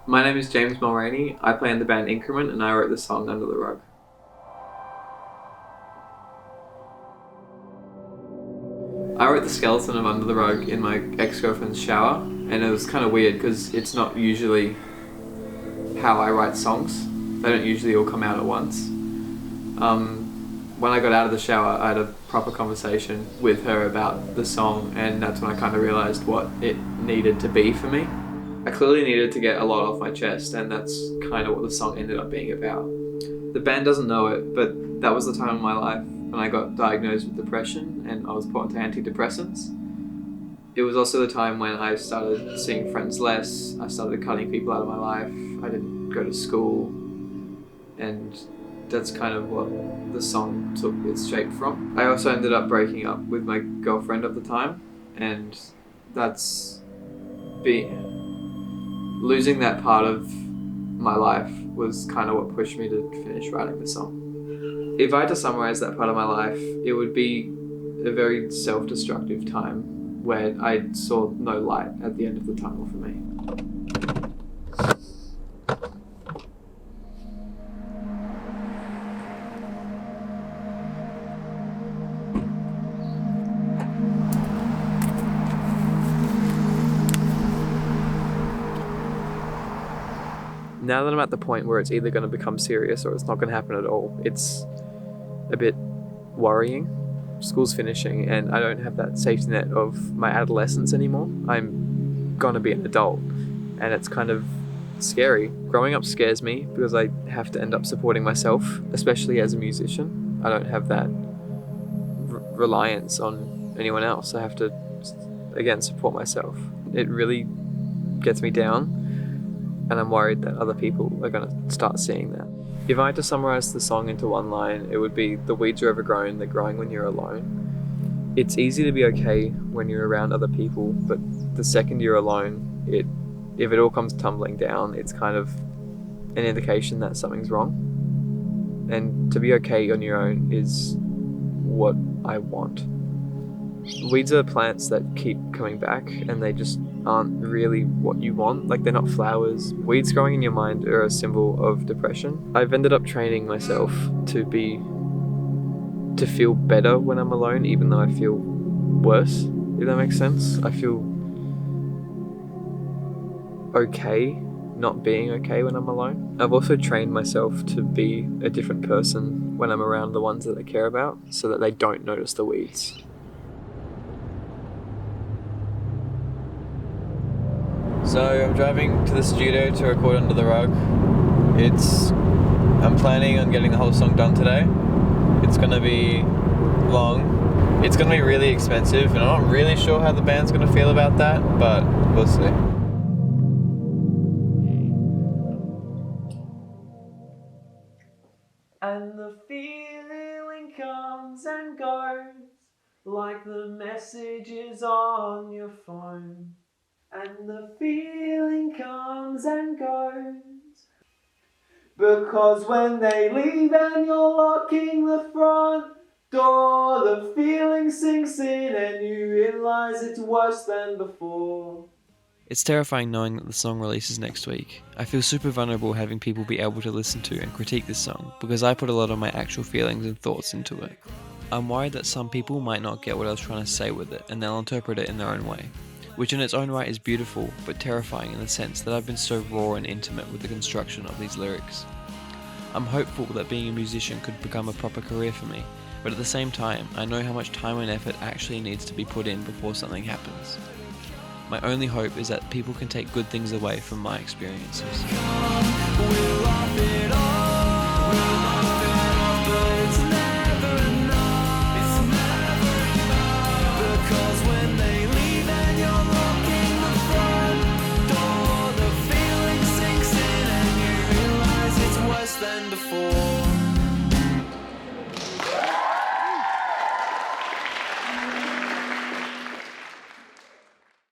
My name is James Mulroney. I play in the band Increment and I wrote the song Under the Rug. I wrote the skeleton of Under the Rug in my ex-girlfriend's shower, and it was kind of weird because it's not usually how I write songs. They don't usually all come out at once. When I got out of the shower, I had a proper conversation with her about the song, and that's when I kind of realised what it needed to be for me. I clearly needed to get a lot off my chest, and that's kind of what the song ended up being about. The band doesn't know it, but that was the time in my life when I got diagnosed with depression and I was put onto antidepressants. It was also the time when I started seeing friends less, I started cutting people out of my life, I didn't go to school, and that's kind of what the song took its shape from. I also ended up breaking up with my girlfriend at the time, and losing that part of my life was kind of what pushed me to finish writing the song. If I had to summarize that part of my life, it would be a very self-destructive time where I saw no light at the end of the tunnel for me. Now that I'm at the point where it's either going to become serious or it's not going to happen at all, it's a bit worrying. School's finishing and I don't have that safety net of my adolescence anymore. I'm going to be an adult and it's kind of scary. Growing up scares me because I have to end up supporting myself, especially as a musician. I don't have that reliance on anyone else. I have to, again, support myself. It really gets me down. And I'm worried that other people are going to start seeing that. If I had to summarize the song into one line, it would be, the weeds are overgrown, they're growing when you're alone. It's easy to be okay when you're around other people, but the second you're alone, if it all comes tumbling down, it's kind of an indication that something's wrong. And to be okay on your own is what I want. Weeds are plants that keep coming back and they just aren't really what you want. Like, they're not flowers. Weeds growing in your mind are a symbol of depression. I've ended up training myself to feel better when I'm alone, even though I feel worse, if that makes sense. I feel okay not being okay when I'm alone. I've also trained myself to be a different person when I'm around the ones that I care about so that they don't notice the weeds. So I'm driving to the studio to record Under the Rug. I'm planning on getting the whole song done today. It's gonna be long. It's gonna be really expensive, and I'm not really sure how the band's gonna feel about that, but we'll see. And the feeling comes and goes, like the messages on your phone. And the feeling comes and goes, because when they leave and you're locking the front door, the feeling sinks in and you realise it's worse than before. It's terrifying knowing that the song releases next week. I feel super vulnerable having people be able to listen to and critique this song, because I put a lot of my actual feelings and thoughts into it. I'm worried that some people might not get what I was trying to say with it, and they'll interpret it in their own way, which in its own right is beautiful, but terrifying in the sense that I've been so raw and intimate with the construction of these lyrics. I'm hopeful that being a musician could become a proper career for me, but at the same time, I know how much time and effort actually needs to be put in before something happens. My only hope is that people can take good things away from my experiences.